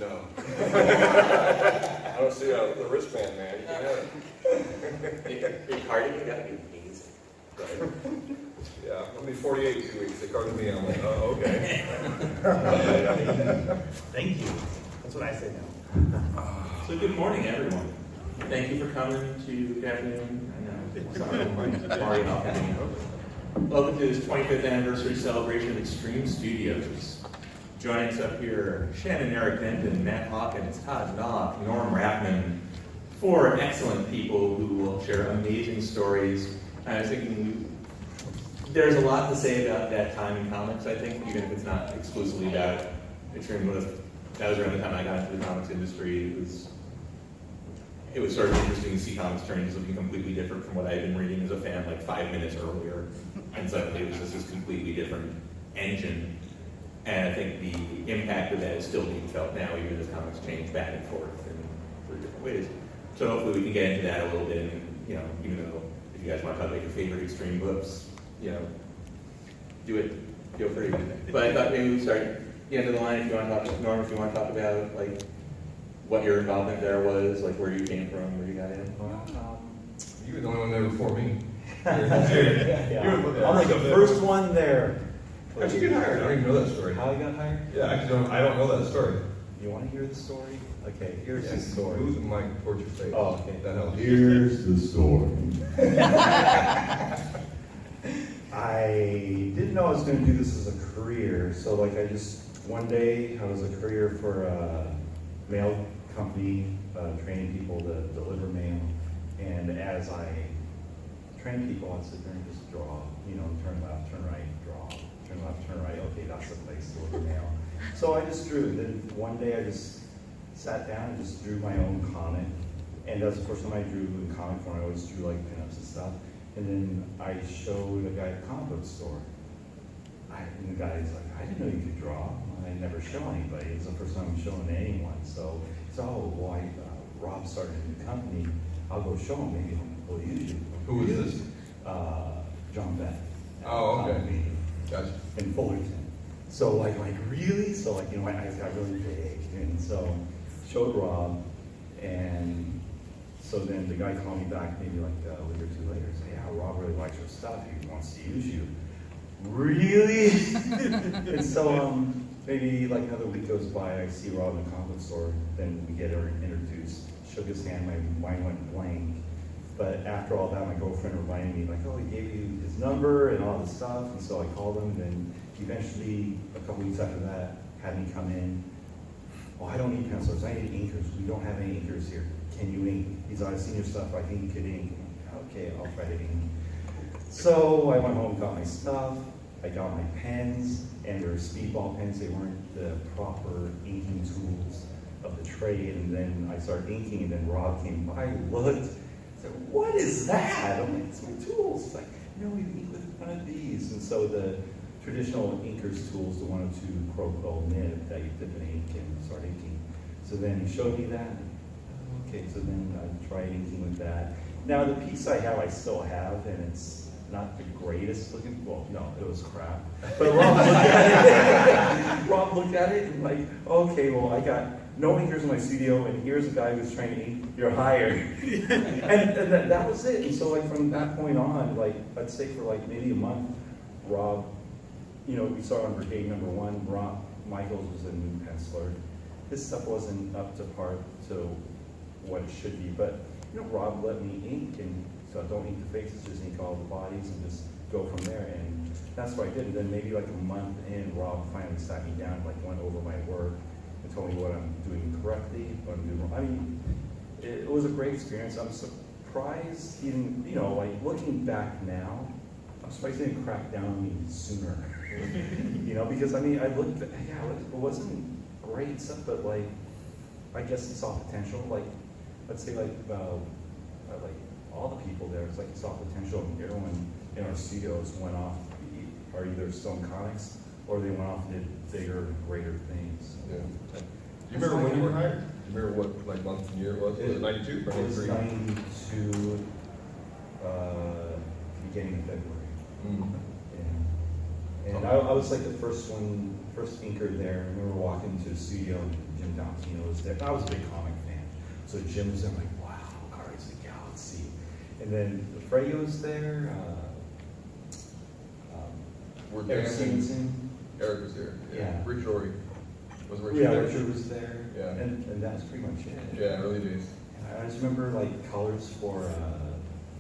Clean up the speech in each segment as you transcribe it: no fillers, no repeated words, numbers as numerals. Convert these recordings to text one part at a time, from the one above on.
No. I don't see the wristband, man. You can have it. Your cardigan got to be amazing. Right? Yeah, I'll be 48 in 2 weeks. They carded me. I'm like, oh, okay. Thank you. That's what I say now. So good morning, everyone. Thank you for coming to good afternoon. I know. Sorry, I'm already off. Welcome to this 25th anniversary celebration of Extreme Studios. Joining us up here, Shannon, Denton, Matt Hawkins, Todd, Nauck, Rapmund, four excellent people who will share amazing stories. I was thinking there's a lot to say about that time in comics, I think, even if it's not exclusively about Extreme. That was around the time I got into the comics industry. It was sort of interesting to see comics turn into something completely different from what I had been reading as a fan like 5 minutes earlier. And suddenly it was just this completely different engine. And I think the impact of that is still being felt now, even as comics change back and forth in different ways. So hopefully we can get into that a little bit, and even though if you guys want to talk about your favorite Extreme books, do it, feel free. But I thought maybe we'd start at the end of the line if you want to talk, Norm, if you want to talk about like what your involvement there was, like where you came from, where you got in. You were the only one there before me. I'm like the first one there. How'd you get hired? I don't even know that story. How I got hired? Yeah, I don't know that story. You want to hear the story? Okay, here's the story. Move the mic towards your face. Oh, okay. That helps. Here's the story. I didn't know I was going to do this as a career, so one day I was a career for a mail company, training people to deliver mail, and as I trained people, I'd sit there and just draw, turn left, turn right, draw, turn left, turn right, okay, that's the place to deliver mail. So I just drew, and then one day I just sat down and just drew my own comic, and that's the first time I drew in comic form. I always drew like pinups and stuff. And then I showed a guy at the comic book store. And the guy's like, I didn't know you could draw. I never show anybody. It's the first time I'm showing to anyone. So it's Rob started a new company. I'll go show him. Maybe he'll use you. Who is this? John Beth. Oh, okay. Gotcha. In Fullerton. So really? So my eyes got really big. And so showed Rob, and so then the guy called me back maybe like a week or two later and said, yeah, Rob really likes your stuff. He wants to use you. Really? And so maybe like another week goes by, I see Rob in the comic store, then we get introduced, shook his hand, my mind went blank. But after all that, my girlfriend reminded me, like, oh, he gave you his number and all this stuff. And so I called him, and eventually, a couple weeks after that, had me come in. Oh, I don't need pencils, I need inkers. We don't have any inkers here. Can you ink? He's like, I've seen your stuff, I think you could ink. Okay, I'll try to ink. So I went home, got my stuff, I got my pens, and they were speedball pens. They weren't the proper inking tools of the trade. And then I started inking, and then Rob came by, looked, said, what is that? I'm like, it's my tools. He's like, no, you ink with one of these. And so the traditional inker's tools, the 102 Croco nib that you dip in ink and start inking. So then he showed me that. Okay, so then I tried inking with that. Now the piece I have, I still have, and it's not the greatest looking. Well, no, it was crap. But Rob looked at it. Rob looked at it and like, okay, well, I got no inkers in my studio, and here's a guy who's trying to ink. You're hired. and that was it. And so from that point on, I'd say for maybe a month, Rob, we started on Brigade number 1. Rob Michaels was a new penciler. His stuff wasn't up to par to what it should be, but Rob let me ink, and so I don't ink the faces, just ink all the bodies and just go from there, and that's what I did. And then maybe a month in, Rob finally sat me down, went over my work and told me what I'm doing correctly, what I'm doing wrong. I mean, it was a great experience. I'm surprised he didn't, looking back now, I'm surprised he didn't crack down on me sooner. Because I looked, it wasn't great stuff, but I guess he saw potential. Let's say all the people there, it's he saw potential, and everyone in our studios went off, are either still in comics, or they went off and did bigger, greater things. Yeah. Do you remember when you were hired? Do you remember what month and year it was? Was it 92 or 93? It was 92, beginning of February. Mm. Yeah. And I was the first one first inker there. I remember walking into the studio and Jim Dontino was there. I was a big comic fan. So Jim was there, I'm like, wow, Guardians of the Galaxy. And then Freya was there. We're Eric dancing. Stevenson. Eric was there. Yeah. Rich Rory. Was Richard Yeah, there? Richard was there. Yeah. And that was pretty much it. Yeah, early days. And I just remember like colors for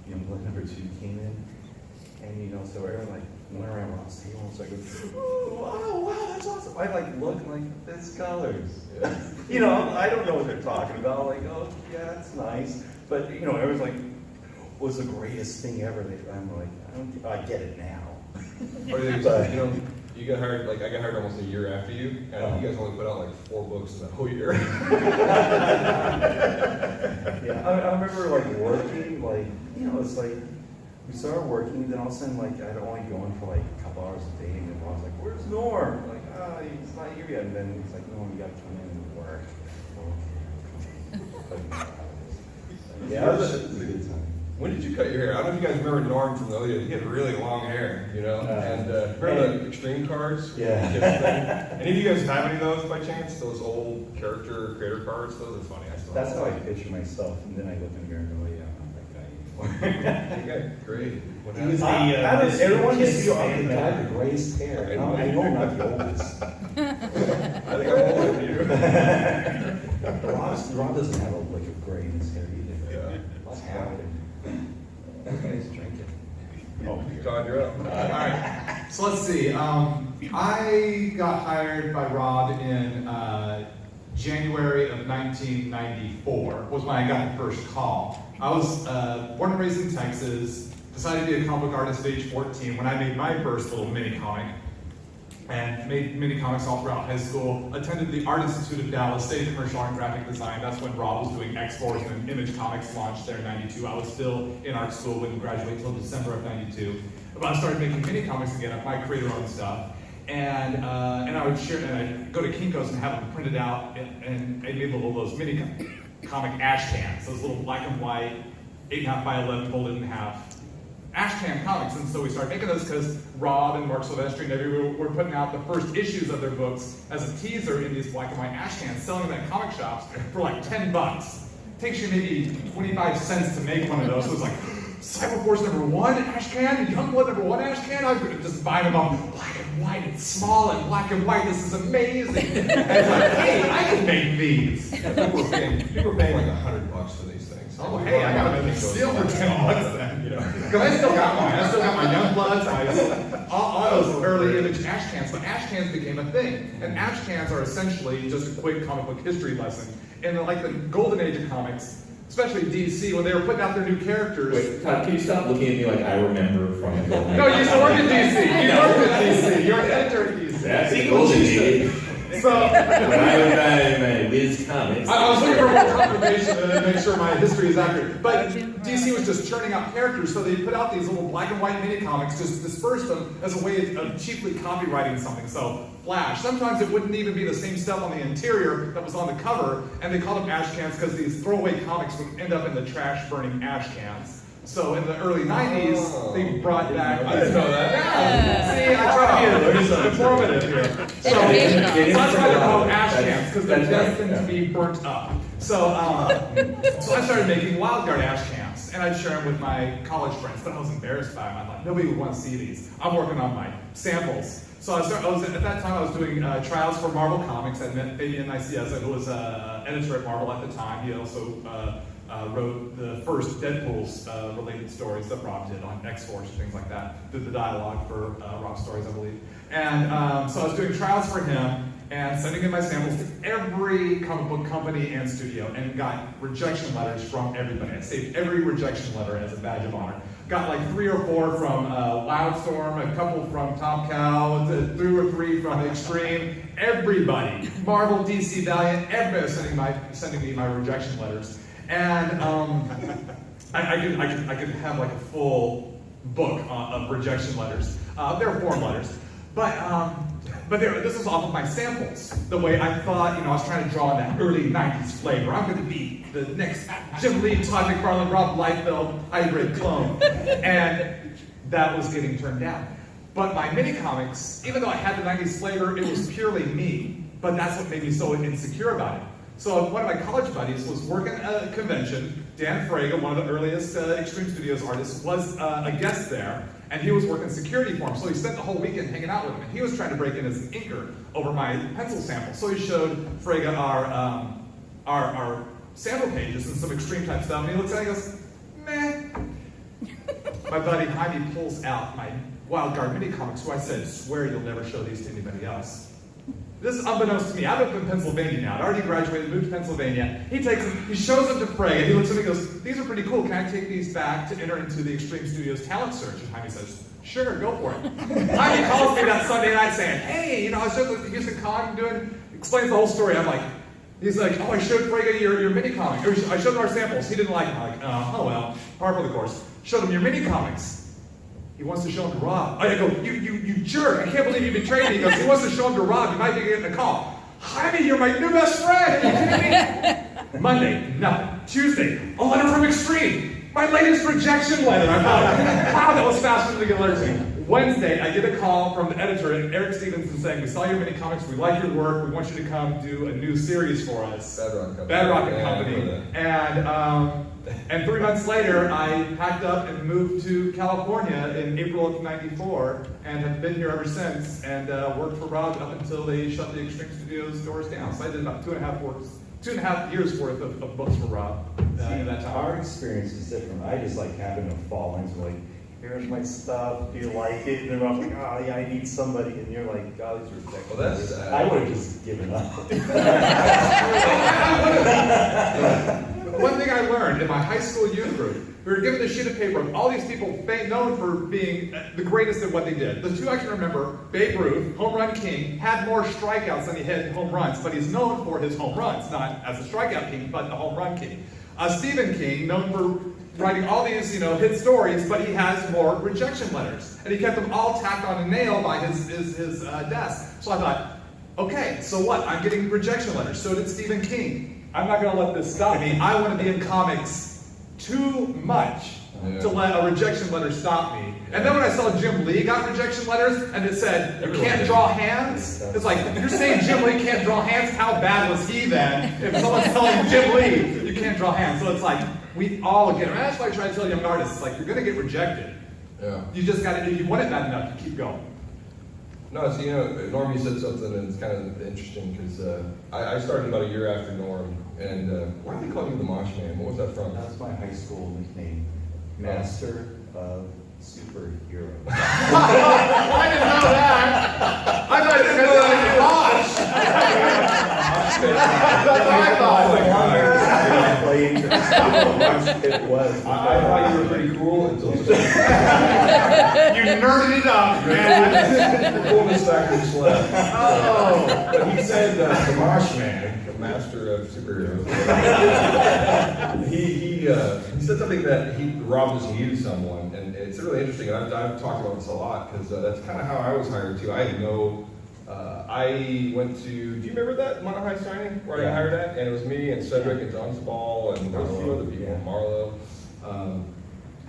Youngblood #2 came in. And so everyone like went around Rob's table, so I go, oh, wow, that's awesome. I like look like this colors. Yeah. I don't know what they're talking about. Like, oh yeah, that's nice. But everyone's like, was the greatest thing ever. I'm like, I get it now. Or they, you got hired, like I got hired almost a year after you, and you guys only put out like 4 books in that whole year. Yeah, I remember like working, like, it's like, we started working, then all of a sudden, like, I'd only go in for like a couple hours a day, and then I was like, where's Norm? Like, he's not here yet. And then he's like, no, you gotta come in and work. Okay. Yeah, it was a good time. When did you cut your hair? I don't know if you guys remember Norm from the earlier. He had really long hair, and remember the extreme cards? Yeah. Any of you guys have any of those by chance? Those old character creator cards? Those are funny. I still That's have how I them. picture myself, and then I look in the mirror and go, yeah, I'm that guy. Okay, great. What He was happened? Everyone Kiss gets to fan, the guy man. with the greatest hair. I know I'm not the oldest. I think I'm older than you. Rob doesn't have a gray in his hair either. Yeah. What's happening? That guy's drinking. Oh, Todd, you're up. All right. So let's see. I got hired by Rob in January of 1994 was when I got the first call. I was born and raised in Texas, decided to be a comic book artist at age 14 when I made my first little mini comic, and made mini comics all throughout high school. Attended the Art Institute of Dallas, studied commercial art and graphic design. That's when Rob was doing X-Force, and then Image Comics launched there in 92. I was still in art school, wouldn't graduate until December of 92. But I started making mini comics again, my creator-owned stuff. And I would share, and I'd go to Kinko's and have them printed out, and I made those mini comic ash cans, those little black and white, 8.5 by 11, folded in half. Ash can comics, and so we started making those because Rob and Mark Silvestri and everyone were putting out the first issues of their books as a teaser in these black and white ash cans, selling them at comic shops for like $10. Takes you maybe 25 cents to make one of those. So it was like, Cyberforce #1 ash can, Youngblood #1 ash can. I could just buy them all black and white. It's small and black and white. This is amazing. And it's like, hey, I can make these. People were paying like $100 for these things. Oh, hey, I got a steal for $10 then. Because I still got mine. I still got my Youngbloods, all those early image ash cans. But ash cans became a thing. And ash cans are essentially just a quick comic book history lesson. In like the golden age of comics, especially DC, when they were putting out their new characters. Wait, Todd, can you stop looking at me like I remember from the golden No, you age? used to work at DC. You worked at DC. You're an editor at DC. That's the golden age. So, When I was in my Wiz Comics. I was looking for more confirmation and make sure my history is accurate. But DC was just churning out characters, so they put out these little black and white mini comics, just dispersed them as a way of cheaply copywriting something. So, Flash. Sometimes it wouldn't even be the same stuff on the interior that was on the cover, and they called them ash cans because these throwaway comics would end up in the trash burning ash cans. So in the early 90s, they brought back. I didn't know that. Yeah. See, I try to be informative here. So that's why they're called ash cans, because they're destined to be burnt up. So I started making wild card ash cans, and I'd share them with my college friends, but I was embarrassed by them. I thought, nobody would want to see these. I'm working on my samples. So at that time, I was doing trials for Marvel Comics. I met Fabian Nicieza, who was editor at Marvel at the time. He also wrote the first Deadpool's related stories that Rob did on X-Force and things like that. Did the dialogue for Rob's stories, I believe. And so I was doing trials for him and sending in my samples to every comic book company and studio, and got rejection letters from everybody. I saved every rejection letter as a badge of honor. Got like 3 or 4 from Wildstorm, a couple from Top Cow, 2 or 3 from Extreme. Everybody, Marvel, DC, Valiant, everybody was sending me my rejection letters. And I could have like a full book of rejection letters. They're form letters, but this was off of my samples. The way I thought, I was trying to draw in that early '90s flavor. I'm going to be the next Jim Lee, Todd McFarlane, Rob Liefeld hybrid clone, and that was getting turned down. But my mini comics, even though I had the 90s flavor, it was purely me. But that's what made me so insecure about it. So one of my college buddies was working at a convention. Dan Fraga, one of the earliest Extreme Studios artists, was a guest there, and he was working security for him. So he spent the whole weekend hanging out with him, and he was trying to break in as an inker over my pencil sample. So he showed Fraga our sample pages and some extreme type stuff, and he looks at it and goes, meh. My buddy Jaime pulls out my Wild Guard mini comics, who I said, swear you'll never show these to anybody else. This is unbeknownst to me. I live in Pennsylvania now. I'd already graduated, moved to Pennsylvania. He takes them, he shows them to Frey, and he looks at me and goes, these are pretty cool. Can I take these back to enter into the Extreme Studios talent search? And Jaime says, sure, go for it. Jaime calls me that Sunday night saying, hey, I was just at the Houston Con explains the whole story. I'm like, he's like, oh, I showed Frey your mini comic. Or I showed him our samples. He didn't like them. I'm like, oh well, par for the course. Showed him your mini comics. He wants to show them to Rob. I go, you jerk, I can't believe you betrayed me. He goes, he wants to show them to Rob, you might be getting a call. Jaime, you're my new best friend, are you kidding me? Monday, nothing. Tuesday, a letter from Extreme. My latest rejection letter. I thought, wow, that was faster than the alert to me. Wednesday, I get a call from the editor, Eric Stevenson, saying, we saw your mini comics, we like your work, we want you to come do a new series for us. Bad Rocket Company. And 3 months later, I packed up and moved to California in April of '94, and have been here ever since, and worked for Rob up until they shut the Extreme Studios doors down. So I did about 2.5 years worth of books for Rob in that time. Our experience is different. I just like happened to fall into like, here's my stuff, do you like it? And then I'm like, oh yeah, I need somebody, and you're like, God, these are ridiculous. Well, that's sad. I would have just given up. One thing I learned in my high school youth group, we were given a sheet of paper of all these people known for being the greatest at what they did. The two I can remember, Babe Ruth, home run king, had more strikeouts than he hit home runs, but he's known for his home runs, not as a strikeout king, but the home run king. Stephen King, known for writing all these, hit stories, but he has more rejection letters. And he kept them all tacked on a nail by his desk. So I thought, okay, so what? I'm getting rejection letters. So did Stephen King. I'm not going to let this stop me. I want to be in comics too much to let a rejection letter stop me. And then when I saw Jim Lee got rejection letters and it said, you can't draw hands, it's like, if you're saying Jim Lee can't draw hands, how bad was he then? If someone's telling Jim Lee, you can't draw hands. So it's like, we all get it. And that's why I try to tell young artists, it's like, you're going to get rejected. Yeah. You just got to, if you want it bad enough, you keep going. No, so Norm, you said something and it's kind of interesting because I started about a year after Norm, and why did they call you the Mosh Man? What was that from? That's my high school nickname, Master of Superhero. I didn't know that. I thought you were going to Mosh. That's what I thought. It was. I thought you were pretty cool until You nerded it up, man. the coolness factor just left. Oh. But he said the Mosh Man, the master of superheroes. he said something that Rob just needed someone, and it's really interesting. And I've talked about this a lot because that's kind of how I was hired too. I had no. I went to. Do you remember that Mono High signing where I got hired at? And it was me and Cedric and John Spall and there was a few other people, Marlo.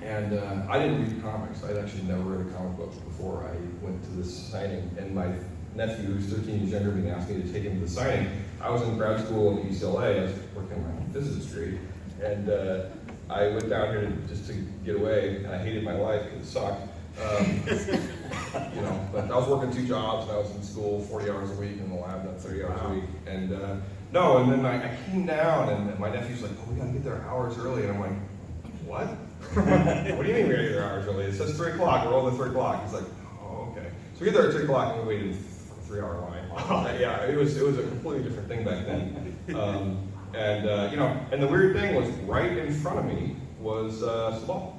I didn't read comics. I'd actually never read a comic book before I went to this signing. And my nephew, who's 13 years younger than me, asked me to take him to the signing. I was in grad school at UCLA. I was working on my physics degree. And I went down here just to get away. And I hated my life because it sucked. But I was working 2 jobs, and I was in school 40 hours a week, in the lab, not 30 hours a week. And and then I came down, and my nephew's like, oh, we gotta get there hours early. And I'm like, what? What do you mean we gotta get there hours early? It says 3 o'clock, we're all at 3 o'clock. He's like, oh, okay. So we get there at 3 o'clock, and we waited for a 3-hour line. Yeah, it was a completely different thing back then. And the weird thing was, right in front of me was Sabal.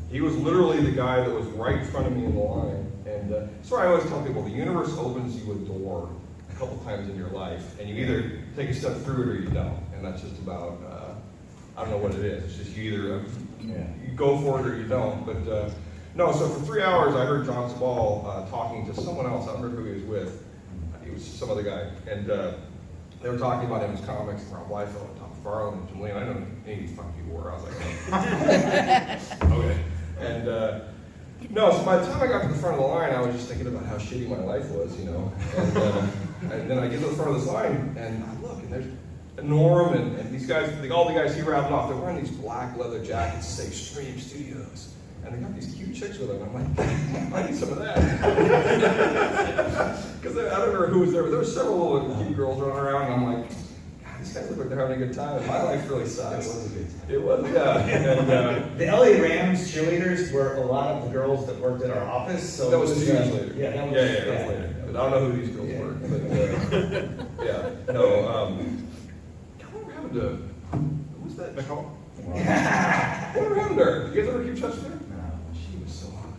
He was literally the guy that was right in front of me in the line. And that's why I always tell people, the universe opens you a door a couple times in your life, and you either take a step through it or you don't. And that's just about, I don't know what it is. It's just you either you go for it or you don't. But no, so for 3 hours I heard John Spall talking to someone else. I don't remember who he was with. He was some other guy. And they were talking about his comics, and Rob Liefeld, and Tom Farland, and Jim Lee. I know any of these fun people were. I was like, oh. Okay. And No, so by the time I got to the front of the line, I was just thinking about how shitty my life was, you know. And then I get to the front of this line, and I look, and there's Norm and these guys, all the guys he rattled off, they're wearing these black leather jackets that say Extreme Studios. And they got these cute chicks with them. I'm like, I need some of that. Because I don't remember who was there, but there were several little cute girls running around, and I'm like, God, these guys look like they're having a good time. And my life really sucks. It was a good time. It was, yeah. And, The LA Rams cheerleaders were a lot of the girls that worked at our office. So that was it 2 years later. Yeah, that was, that was later. But I don't know who these girls were. But yeah, no. What happened to? Who was that? Nicole. What happened to her? You guys ever keep touch with her? She was so hot.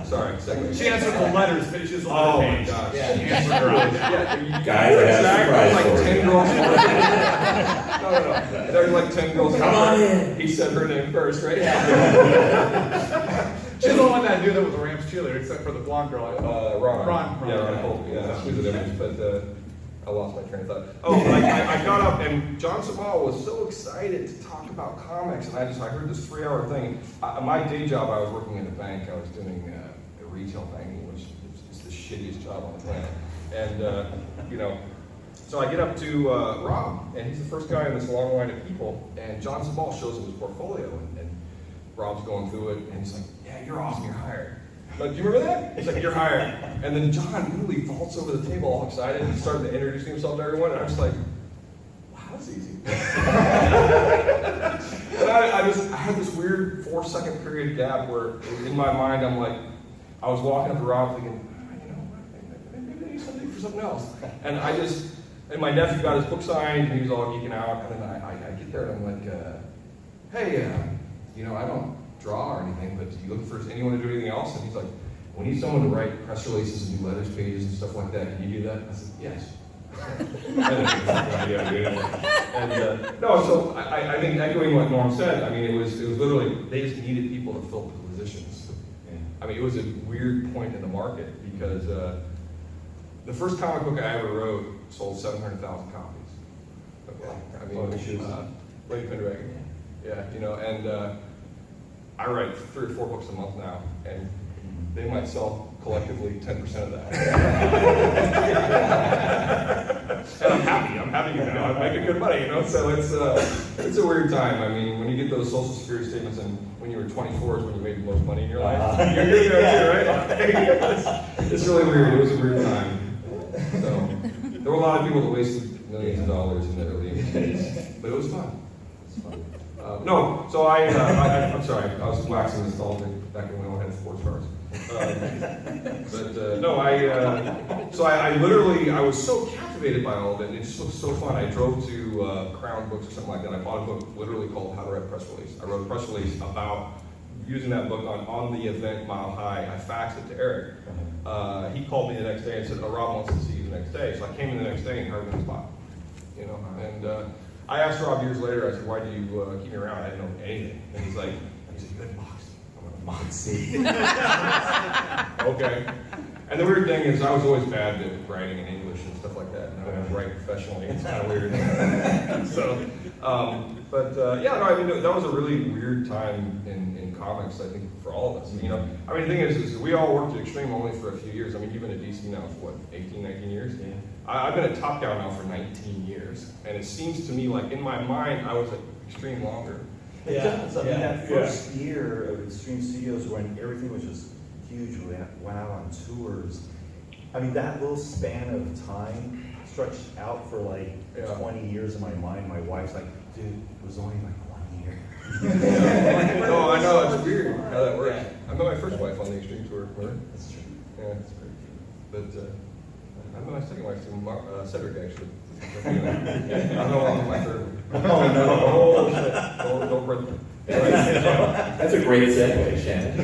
Sorry, segue. She answered the letters, but she's on Oh the my page. gosh. Yeah. She answered her. Yeah, you Guys, I have a surprise like for 10 you. girls. No. There were like 10 girls. Come on in. He said her name first, right? She's the only one that I knew that was a Rams cheerleader, except for the blonde girl. Ron. Ron. Yeah, Ron Colby. Yeah, she was the difference, but I lost my train of thought. Oh, I got up and John Sabal was so excited to talk about comics, and I heard this 3-hour thing. My day job, I was working in a bank. I was doing retail banking, which is the shittiest job on the planet. And you know, so I get up to Rob, and he's the first guy in this long line of people. And John Sabal shows him his portfolio, and Rob's going through it, and he's like, "Yeah, you're awesome. You're hired." Like, do you remember that? He's like, "You're hired." And then John literally vaults over the table all excited and started to introduce himself to everyone. And I was like, wow, that's easy. And I had this weird 4-second period gap where in my mind, I'm like, I was walking up to Rob thinking, you know, maybe I need something for something else. And and my nephew got his book signed and he was all geeking out. And then I get there and I'm like, hey, you know, I don't draw or anything, but do you look for anyone to do anything else? And he's like, we need someone to write press releases and do letters pages and stuff like that. Can you do that? I said, yes. And no, so I think echoing what Norm said, I mean, it was literally, they just needed people to fill the positions. Yeah. I mean, it was a weird point in the market because the first comic book I ever wrote sold 700,000 copies. Okay. I mean, Lady Pendragon. Yeah, you know, and I write 3 or 4 books a month now, and they might sell collectively 10% of that. And I'm happy, you know, I'm making good money, you know, so it's a weird time. I mean, when you get those social security statements and when you were 24 is when you made the most money in your life. You're there too, right? It's really weird, it was a weird time. So, there were a lot of people that wasted millions of dollars in the early days, but it was fun. No, so I'm sorry, I was waxing nostalgic back when we all had sports cars. So I literally, I was so captivated by all of it, and it just looked so fun. I drove to Crown Books or something like that. I bought a book literally called How to Write a Press Release. I wrote a press release about using that book on the event Mile High. I faxed it to Eric. He called me the next day and said, Rob wants to see you the next day. So I came in the next day and hired him on the spot. You know, and I asked Rob years later, I said, why do you keep me around? I didn't know anything. And he's like, you had boxing. I'm like, boxing? Okay. And the weird thing is I was always bad at writing in English and stuff like that. And I would write professionally. It's kind of weird. So, yeah, no, I mean, that was a really weird time in comics, I think, for all of us. You know, I mean, the thing is we all worked at Extreme only for a few years. I mean, you've been at DC now for what, 18, 19 years? Yeah. I've been at Top Down now for 19 years. And it seems to me like in my mind, I was at Extreme longer. It does. I mean, that first year of Extreme Studios when everything was just huge, we went out on tours. I mean, that little span of time stretched out for like 20 years in my mind. My wife's like, dude, it was only like 1 year. No, I know, it's weird how that works. I met my first wife on the Extreme tour. Remember? That's true. Yeah, that's very true. But I met my second wife through Cedric, actually. I don't know about my third one. Oh, no. Oh, shit. Don't break them. That's a great segue, Shannon.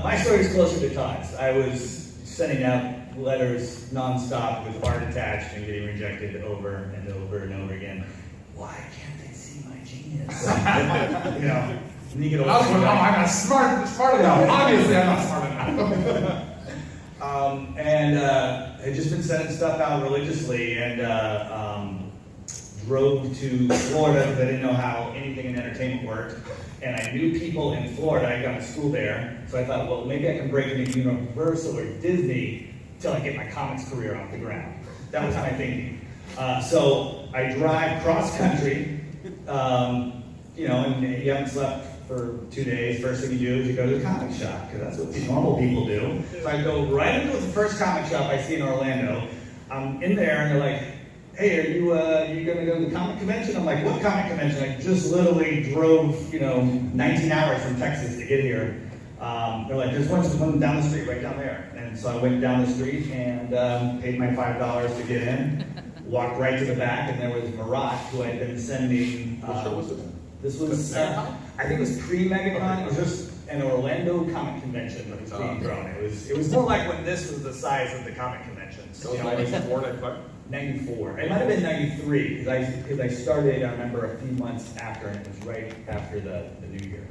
My story is closer to Todd's. I was sending out letters nonstop with art attached and getting rejected over and over and over again. Why can't they see my genius? You know, and you get I'm not smart enough. Obviously, I'm not smart enough. And had just been sending stuff out religiously, and drove to Florida because I didn't know how anything in entertainment worked. And I knew people in Florida. I got to school there. So I thought, well, maybe I can break into Universal or Disney till I get my comics career off the ground. That was my thinking. So I drive cross country, you know, and you haven't slept for 2 days. First thing you do is you go to the comic shop, because that's what the normal people do. So I go right into the first comic shop I see in Orlando. I'm in there and they're like, hey, are you gonna go to the comic convention? I'm like, what comic convention? I just literally drove, you know, 19 hours from Texas to get here. They're like, there's one down the street, right down there. And so I went down the street and paid my $5 to get in, walked right to the back, and there was Marat, who I'd been sending. What show was it? This was, I think it was pre-MegaCon. It was just an Orlando comic convention that was being thrown. It was more like when this was the size of the comic conventions. So it was 94, 95? 94. It might have been 93, because I started, I remember, a few months after, and it was right after the New Year.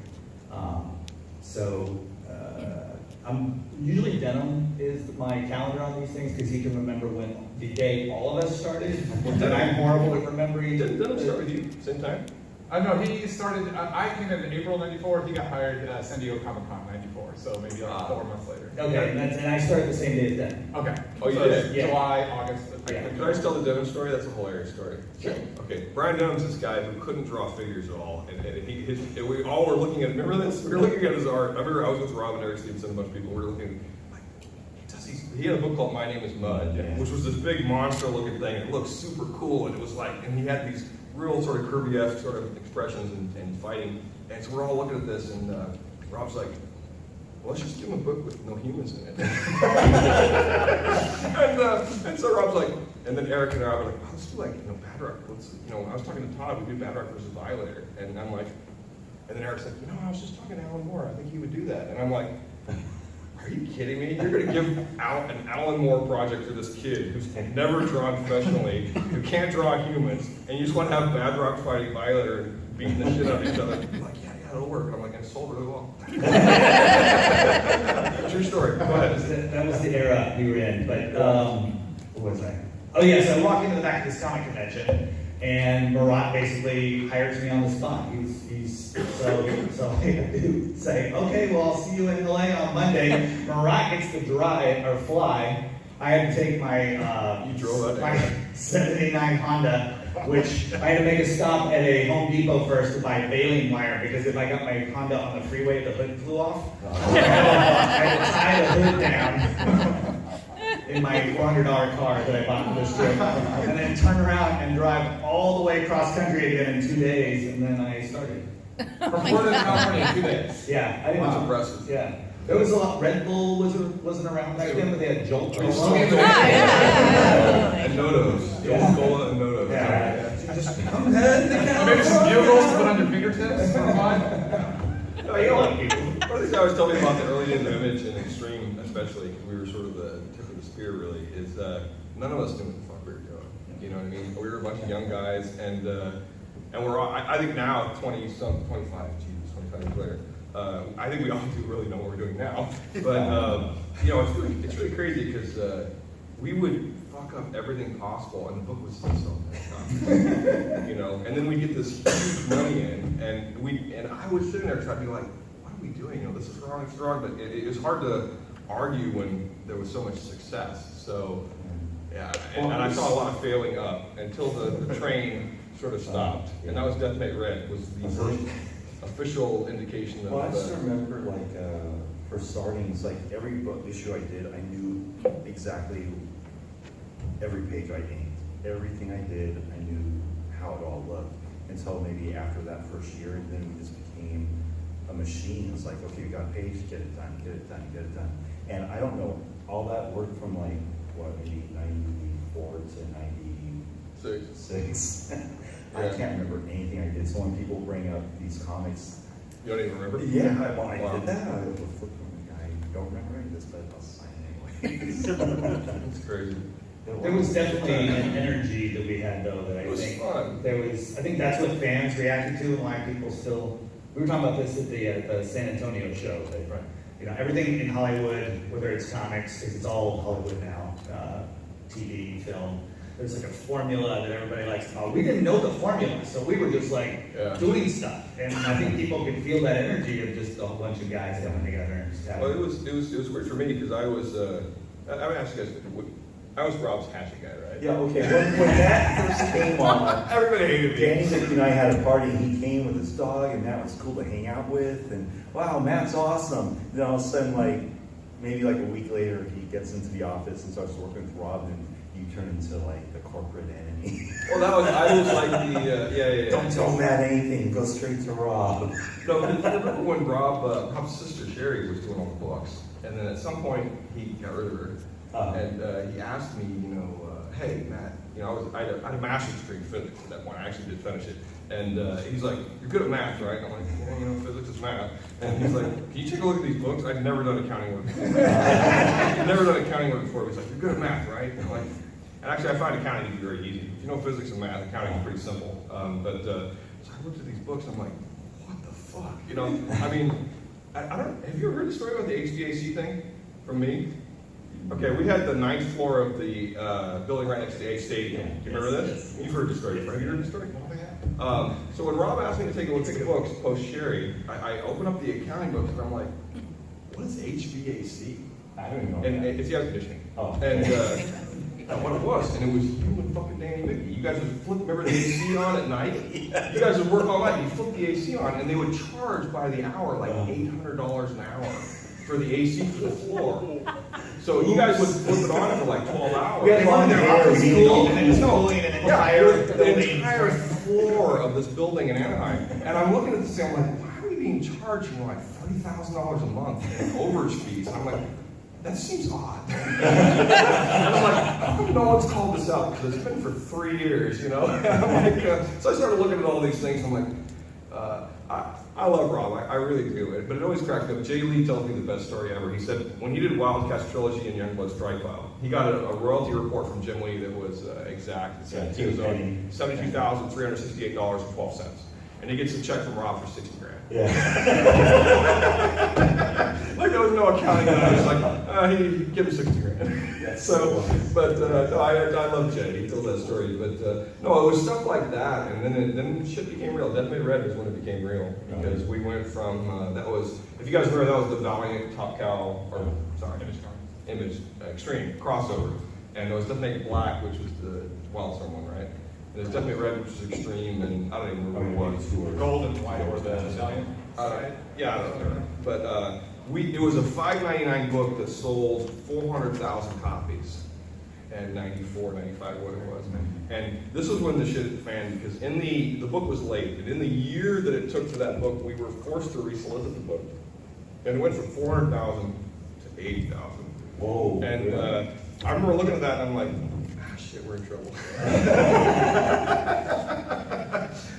I'm usually Denton is my calendar on these things, because he can remember when the day all of us started. And I'm horrible at remembering. Didn't Denton start with you same time? No, he started, I came in April '94, he got hired at San Diego Comic Con '94, so maybe like 4 months later. Okay, and I started the same day as Denton. Okay. Oh, you So did? it's Yeah. July, August. Yeah. Can I just tell the Denton story? That's a hilarious story. Sure. Okay, Brian Denton's this guy who couldn't draw figures at all, and we all were looking at. Remember this? We were looking at his art. I remember I was with Rob and Eric Stevenson and a bunch of people. We were looking. Like, he had a book called My Name Is Mud, which was this big monster-looking thing. It looked super cool, and it was like, and he had these real sort of Kirby-esque sort of expressions and fighting. And so we're all looking at this, and Rob's like, well, let's just give him a book with no humans in it. and so Rob's like, and then Eric and I were like, oh, let's do like, Badrock. I was talking to Todd, we do Badrock versus Violator. And I'm like, and then Eric's like, I was just talking to Alan Moore. I think he would do that. And I'm like, are you kidding me? You're going to give out an Alan Moore project to this kid who's never drawn professionally, who can't draw humans, and you just want to have Badrock fighting Violator and beating the shit out of each other. I'm like, yeah, it'll work. And I'm like, I sold really well. True story. Go ahead. That was the era we were in. But what was I? Oh yeah, so I walk into the back of this comic convention, and Marat basically hires me on the spot. So I do say, okay, well, I'll see you in LA on Monday. Marat gets to drive or fly. I had to take my You drove that my 79 Honda, which I had to make a stop at a Home Depot first to buy baling wire, because if I got my Honda on the freeway, the hood flew off. I had to tie the hood down in my $400 car that I bought for this trip, and then turn around and drive all the way cross country again in 2 days, and then I started. From Florida to California in 2 days. Yeah, I didn't. That's impressive. Yeah, there was a lot. Red Bull wasn't around back then, but they had Jolt. And Nodos. Yeah. Cola and Nodos. Yeah. Just come ahead. Maybe some bugles to put on your fingertips. Fine. No, you know, one of the things I always tell me about the early days of Image and Extreme, especially, because we were sort of the tip of the spear, really, is none of us knew what the fuck we were doing. You know what I mean? We were a bunch of young guys, and we're all, I think now, 25 years later, I think we all do really know what we're doing now. But, it's really crazy, because we would fuck up everything possible, and the book would still sell. And then we get this huge money in, and I was sitting there trying to be like, what are we doing? This is wrong, it's wrong. But it was hard to argue when there was so much success. So, yeah, and I saw a lot of failing up until the train sort of stopped, and that was Detonate Red was the first official indication of. Well, I just remember, for starting, it's like every book issue I did, I knew exactly every page I inked. Everything I did, I knew how it all looked. Until maybe after that first year, and then we just became a machine. It's like, okay, we got a page, get it done, get it done, get it done. And I don't know, all that work from maybe 94 to 96. I can't remember anything I did. So when people bring up these comics, You don't even remember? yeah, I did that. I don't remember any of this, but I'll sign it anyway. It's crazy. There was definitely an energy that we had, though, that It was fun. I think that's what fans reacted to, and why people still. We were talking about this at the San Antonio show. That, everything in Hollywood, whether it's comics, because it's all Hollywood now, TV, film. there's like a formula that everybody likes to follow. We didn't know the formula, so we were just like doing stuff. And I think people could feel that energy of just a whole bunch of guys coming together and just having. Well, it was weird for me because I was, I would ask you guys, I was Rob's hatchet guy, right? Yeah, okay, when that first came on, Everybody hated me. Danny Mickey and I had a party, and he came with his dog, and Matt was cool to hang out with, and wow, Matt's awesome. Then all of a sudden, like, maybe like a week later, he gets into the office and starts working with Rob, and you turn into like the corporate enemy. Well, I was like the, yeah. Don't tell Matt anything, go straight to Rob. No, but I remember when Rob's sister Sherry was doing all the books, and then at some point he got rid of her, and he asked me, hey Matt, I had a master's degree in physics at that point. I actually did finish it, and he's like, "You're good at math, right?" And I'm like, "Yeah, physics is math." And he's like, "Can you take a look at these books?" I'd never done accounting work before. I'd never done accounting work before. He's like, "You're good at math, right?" And I'm like, and actually I find accounting to be very easy. If you know physics and math, accounting is pretty simple. So I looked at these books, and I'm like, what the fuck? I mean, I don't. Have you ever heard the story about the HVAC thing from me? Okay, we had the 9th floor of the building right next to the A Stadium. Do you remember this? You've heard the story. Have you heard the story? So when Rob asked me to take a look at the books post Sherry, I opened up the accounting books and I'm like, what is HVAC? I don't even know. And it's the air conditioning. Oh. And what it was, and it was you and fucking Danny Mickey. You guys would flip, remember the AC on at night? You guys would work all night, you flip the AC on, and they would charge by the hour, like $800 an hour for the AC for the floor. So you guys would flip it on for like 12 hours. We had long hair, office we cool, didn't- and then just cooling an entire the building. entire floor of this building in Anaheim. And I'm looking at this and I'm like, why are we being charged like $30,000 a month in overage fees? And I'm like, that seems odd. And I'm like, how come no one's called this out? Because it's been for 3 years, And I'm like, so I started looking at all these things. I'm like, I love Rob, I really do. But it always cracked up. Jay Lee tells me the best story ever. He said when he did Wildcats Trilogy and Youngblood Strikeout, he got a royalty report from Jim Lee that was exact. It said he was owed $72,368.12. And he gets a check from Rob for $60,000. Yeah. Like there was no accounting. I was like, he give him $60,000. So, but no, I love Jay. He told that story. But no, it was stuff like that, and then shit became real. Deathmade Red was when it became real because we went from that was, if you guys remember, that was the Valiant Top Cow Image Extreme crossover, and there was Deathmade Black, which was the Wildstorm one, right? And there's Deathmade Red, which was Extreme, and I don't even remember what it was. Gold and white or the Valiant. Yeah, I don't know. But it was a $5.99 book that sold 400,000 copies in 94, 95, what it was. And this was when the shit hit the fan because the book was late, and in the year that it took for that book, we were forced to resolicit the book, and it went from 400,000 to 80,000. Whoa. And really? I remember looking at that, and I'm like, shit, we're in trouble.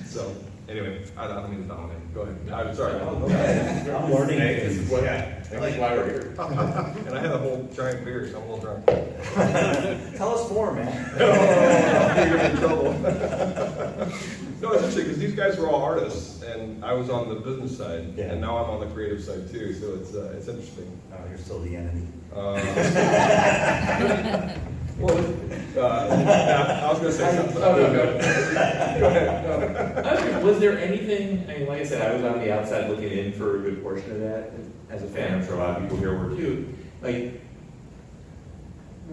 So. Anyway, I don't mean to dominate. Go ahead. I'm sorry. I'm learning things. That's why we're here. And I had a whole giant beer, so I'm a little drunk. Tell us more, man. You're in trouble. No, it's interesting because these guys were all artists, and I was on the business side, and now I'm on the creative side too. So it's interesting. Oh, you're still the enemy. Well, I was going to say something. Go ahead. Was there anything, like I said, I was on the outside looking in for a good portion of that. As a fan, I'm sure a lot of people here were too. Like,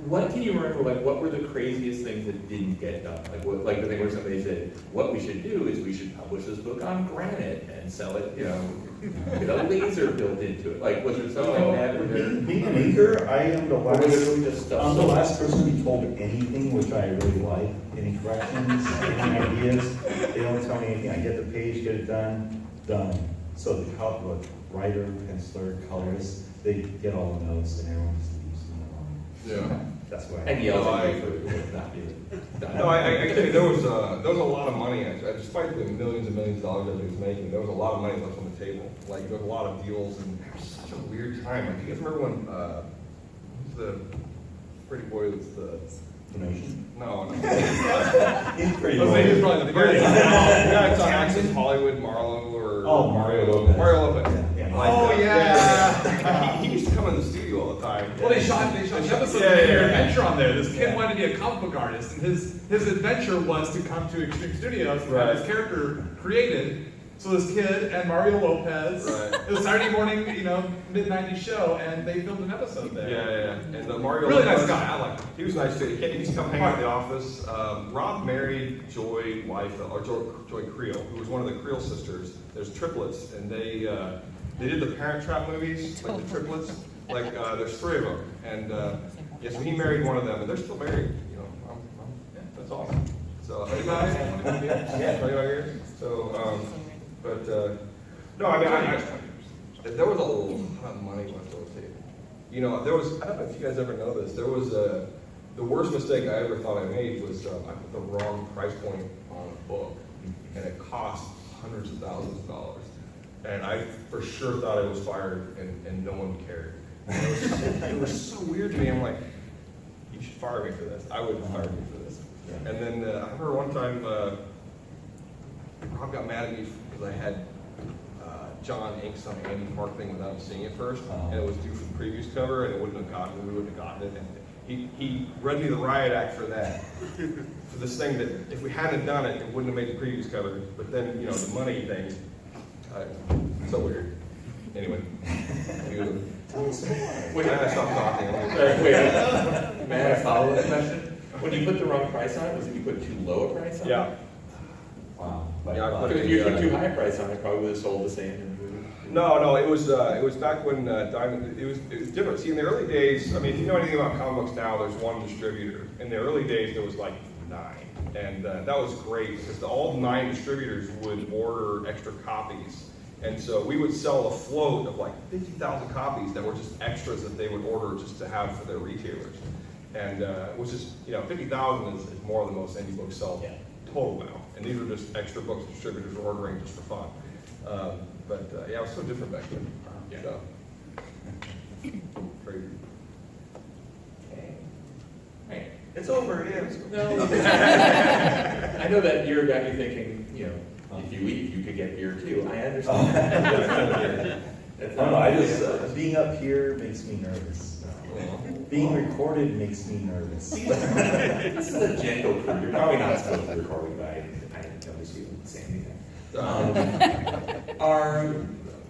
what can you remember, what were the craziest things that didn't get done? The thing where somebody said, what we should do is we should publish this book on granite and sell it, with a laser built into it. Was there something like that? Being an inker, I am the Or was it last. really just stuff? I'm the last person to be told anything, which I really like. Any corrections, any ideas, they don't tell me anything. I get the page, get it done. So the writer, penciler, colorist, they get all the notes, and everyone just leaves them alone. Yeah. That's why. And yells at you for not being done. No, I can tell you, there was a lot of money, despite the millions and millions of dollars that he was making, there was a lot of money left on the table. Like, there was a lot of deals, and it was such a weird time. Like, you guys remember when, who's the pretty boy that's the... No. He's pretty Let's say he's probably the pretty guy that's on Access Hollywood, Marlo, or... Oh, Mario Lopez. Mario Lopez. Yeah. Like, Oh, yeah. He used to come in the studio all the time. Well, they shot episodes Yeah. here. adventure on there. This kid Yeah. wanted to be a comic book artist, and his adventure was to come to Extreme Studios and have his character created. So this kid and Mario Lopez, Right. it was Saturday morning, mid-90s show, and they filmed an episode there. Yeah. And Mario Really Lopez, nice guy, I like him. He was nice too. He used to come hang out in the office. Rob married Joy Weifeld, or Joy Creel, who was one of the Creel sisters. There's triplets, and they did the Parent Trap movies, like the triplets. Like there's 3 of them, and so he married one of them, and they're still married. Yeah, that's awesome. So, you guys, 25 years. So, no, I mean, there was a lot of money left on the table. There was, I don't know if you guys ever know this, there was the worst mistake I ever thought I made was I put the wrong price point on a book, and it cost hundreds of thousands of dollars. And I for sure thought I was fired, and no one cared. And it was so weird to me. I'm like, you should fire me for this. I would fire me for this. Yeah. And then I remember one time, Rob got mad at me because I had John ink some Andy Park thing without him seeing it first, and it was due for the previews cover, and we wouldn't have gotten it. And he read me the riot act for that, for this thing that if we hadn't done it, it wouldn't have made the previews cover. But then, the money thing, so weird. Anyway, wait, I stopped talking. Wait, may I have a follow-up question? When you put the wrong price on it, was it you put too low a price on it? Yeah. Wow. Yeah, I put Because if you put too high a price on it, probably would have sold the same. No, it was back when Diamond. It was different. See, in the early days, I mean, if you know anything about comic books now, there's one distributor. In the early days, there was like 9, and that was great because all 9 distributors would order extra copies, and so we would sell a float of like 50,000 copies that were just extras that they would order just to have for their retailers, and which is 50,000 is more than most indie books sell total now, and these were just extra books distributors were ordering just for fun. But it was so different back then. Yeah. So. Crazy. Okay. Right. It's over, yeah. No. I know that year got you thinking, if you leave, you could get beer too. I understand. That's I don't know, I just, being up here makes me nervous. Being recorded makes me nervous. This is a gentle crew. You're probably not supposed to be recording, but I don't notice you say anything.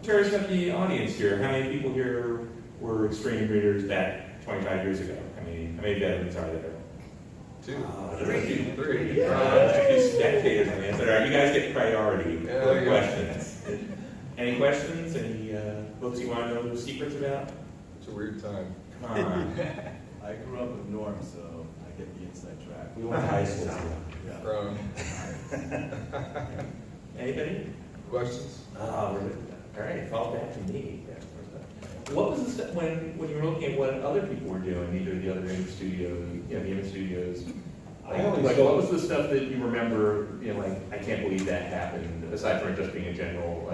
Curious about the audience here. How many people here were Extreme readers back 25 years ago? How many veterans are there? 2. 3. Yeah. 2 spectators on the inside. All right, you guys get priority for questions. Any questions? Any books you want to know the secrets about? It's a weird time. Come on. I grew up with Norm, so I get the inside track. We went to high school together. Anybody? Questions? All right, fall back to me. What was the stuff when you were looking at what other people were doing, either the other image studios, the image studios? What was the stuff that you remember? I can't believe that happened. Aside from it just being a general,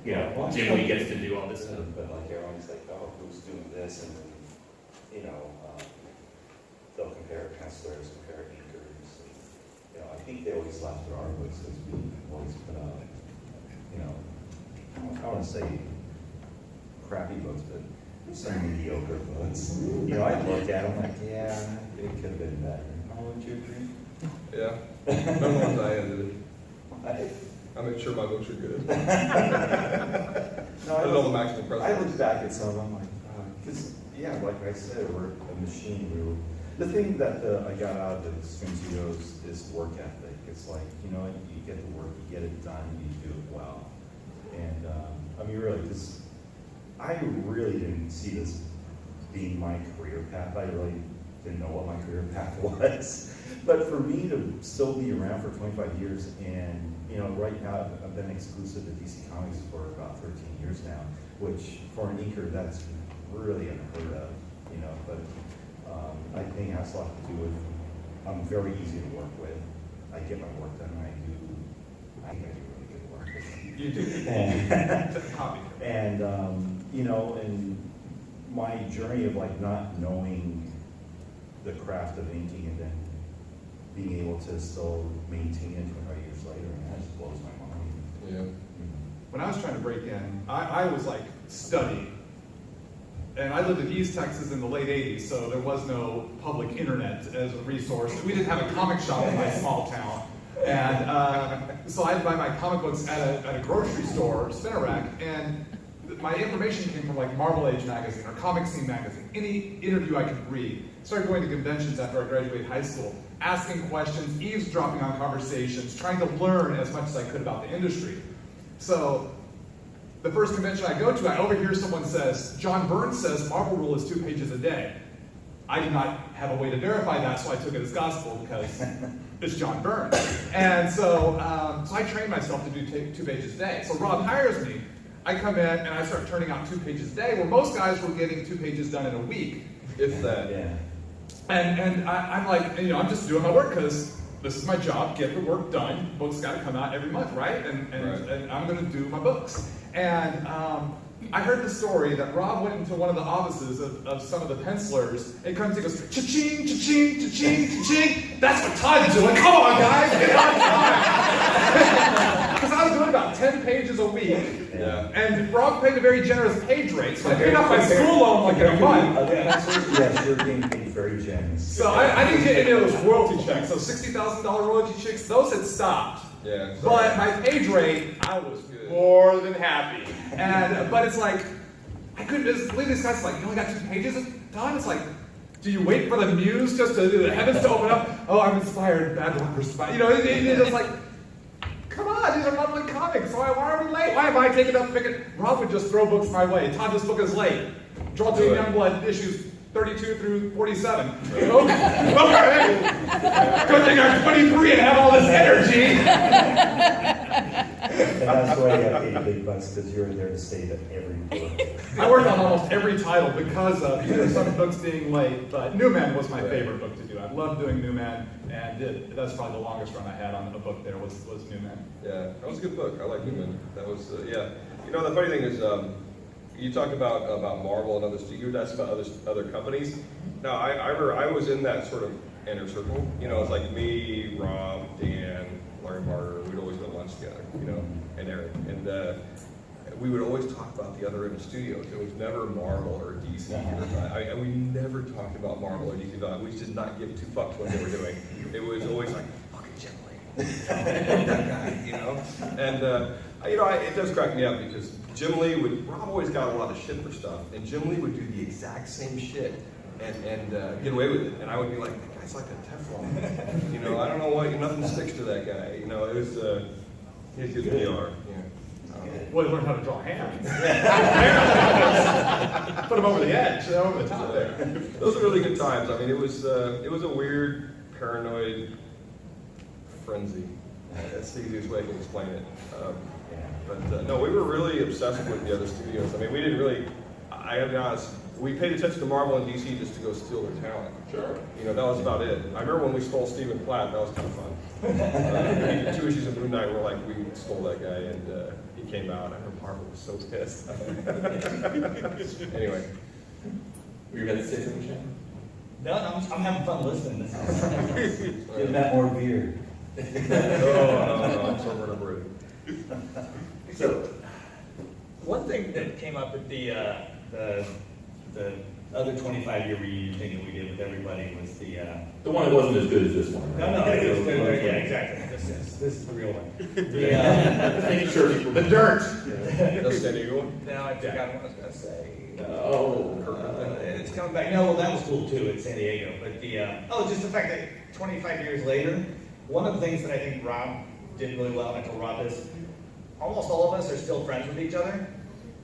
Jim Lee gets to do all this stuff. But they're always like, oh, who's doing this? And then, they'll compare pencilers, compare inkers. I think they always laugh at our books because we always put out, I don't want to say crappy books, but some mediocre books. I look at them like, yeah, it could have been better. Oh, would you agree? Yeah. None of the ones I edited. I make sure my books are good. I did all the maximum presents. I look back at some of them like, because, like I said, we're a machine. The thing that I got out of the Extreme Studios is work ethic. It's like, you get the work, you get it done, you do it well. And, really, because I really didn't see this being my career path. I really didn't know what my career path was. But for me to still be around for 25 years and, right now I've been exclusive to DC Comics for about 13 years now, which for an inker, that's really unheard of, but I think it has a lot to do with, I'm very easy to work with. I get my work done, I think I do really good work. You do. And and my journey of not knowing the craft of inking and then being able to still maintain it 25 years later, that just blows my mind. Yeah. When I was trying to break in, I was studying and I lived in East Texas in the late 80s, so there was no public internet as a resource. We didn't have a comic shop in my small town. And so I'd buy my comic books at a grocery store, spinner rack, and my information came from like Marvel Age magazine or Comic Scene magazine, any interview I could read. Started going to conventions after I graduated high school, asking questions, eavesdropping on conversations, trying to learn as much as I could about the industry. So the first convention I go to, I overhear someone says, John Burns says Marvel rule is 2 pages a day. I did not have a way to verify that, so I took it as gospel because it's John Burns. And so I trained myself to do 2 pages a day. So Rob hires me. I come in and I start turning out 2 pages a day, where most guys were getting 2 pages done in a week, if that. Yeah. And I'm like, you know, I'm just doing my work because this is my job, get the work done. Books got to come out every month, right? And I'm going to do my books. And I heard the story that Rob went into one of the offices of some of the pencilers, and comes and goes, cha-ching, cha-ching, cha-ching, cha-ching. That's what Todd's doing. Come on, guys, get on time. Because I was doing about 10 pages a week. Yeah. And Rob paid a very generous page rate, so I paid off my school loan like in a month. Yes, you're being paid very generous. So I didn't get any of those royalty checks. So $60,000 royalty checks, those had stopped. Yeah. But my page rate, I was Good. more than happy. And but it's like, I couldn't just believe this guy's like, you only got 2 pages done? It's like, do you wait for the muse just to the heavens to open up? Oh, I'm inspired, bad luck inspired. You know, it's just like, come on, these are monthly comics. Why are we late? Why am I taking up picking? Rob would just throw books my way. Todd, this book is late. Draw Team Youngblood issues 32 through 47. Okay. Good thing I'm 23 and have all this energy. And that's why you got paid big bucks, because you're there to save at every book. I worked on almost every title because of either some books being late, but Newman was my favorite book to do. I loved doing Newman, and that's probably the longest run I had on a book there was Newman. Yeah, that was a good book. I like Newman. That was, yeah. You know, the funny thing is, you talk about Marvel and other studios, that's about other companies. Now, I was in that sort of inner circle. You know, it's like me, Rob, Dan, Larry Barter. We'd always go to lunch together, you know, and Eric. And we would always talk about the other end of studios. It was never Marvel or DC. And we never talked about Marvel or DC. We did not give 2 fucks what they were doing. It was always like, fucking Jim Lee. That guy, you know? And, you know, it does crack me up because Jim Lee Rob always got a lot of shit for stuff, and Jim Lee would do the exact same shit and get away with it. And I would be like, that guy's like a Teflon. You know, I don't know why, nothing sticks to that guy. You know, it was, he's good PR. Yeah. Well, he learned how to draw hands. Put him over the edge, over the top there. Those are really good times. I mean, it was a weird, paranoid frenzy. That's the easiest way I can explain it. But no, we were really obsessed with the other studios. I mean, we didn't really, I have to be honest, we paid attention to Marvel and DC just to go steal their talent. Sure. You know, that was about it. I remember when we stole Stephen Platt, that was kind of fun. We did 2 issues of Moon Knight, we're like, we stole that guy, and he came out. I remember Marvel was so pissed. Anyway. Were you about to say something, Shannon? No, I'm having fun listening. This is Give that more beer. No, I'm so ready. So, one thing that came up at the other 25-year reunion thing that we did with everybody was the one that wasn't as good as this one. Right? No, yeah, exactly. This is the real one. Making sure people. The dirt. That's San Diego. Now I forgot what I was going to say. Oh, It's coming back. No, well, that was cool too in San Diego. But just the fact that 25 years later, one of the things that I think Rob did really well, and I told Rob this, almost all of us are still friends with each other.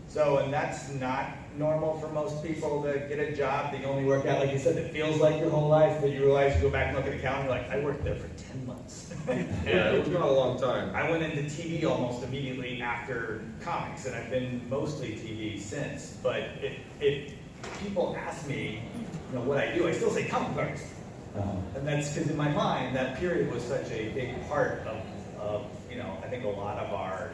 So, and that's not normal for most people to get a job that you only work out, like you said, that feels like your whole life, but you realize you go back and look at the calendar, like, I worked there for 10 months. Yeah, it was not a long time. I went into TV almost immediately after comics, and I've been mostly TV since. But if people ask me, you know, what I do, I still say comic artist. And that's because in my mind, that period was such a big part of you know, I think a lot of our,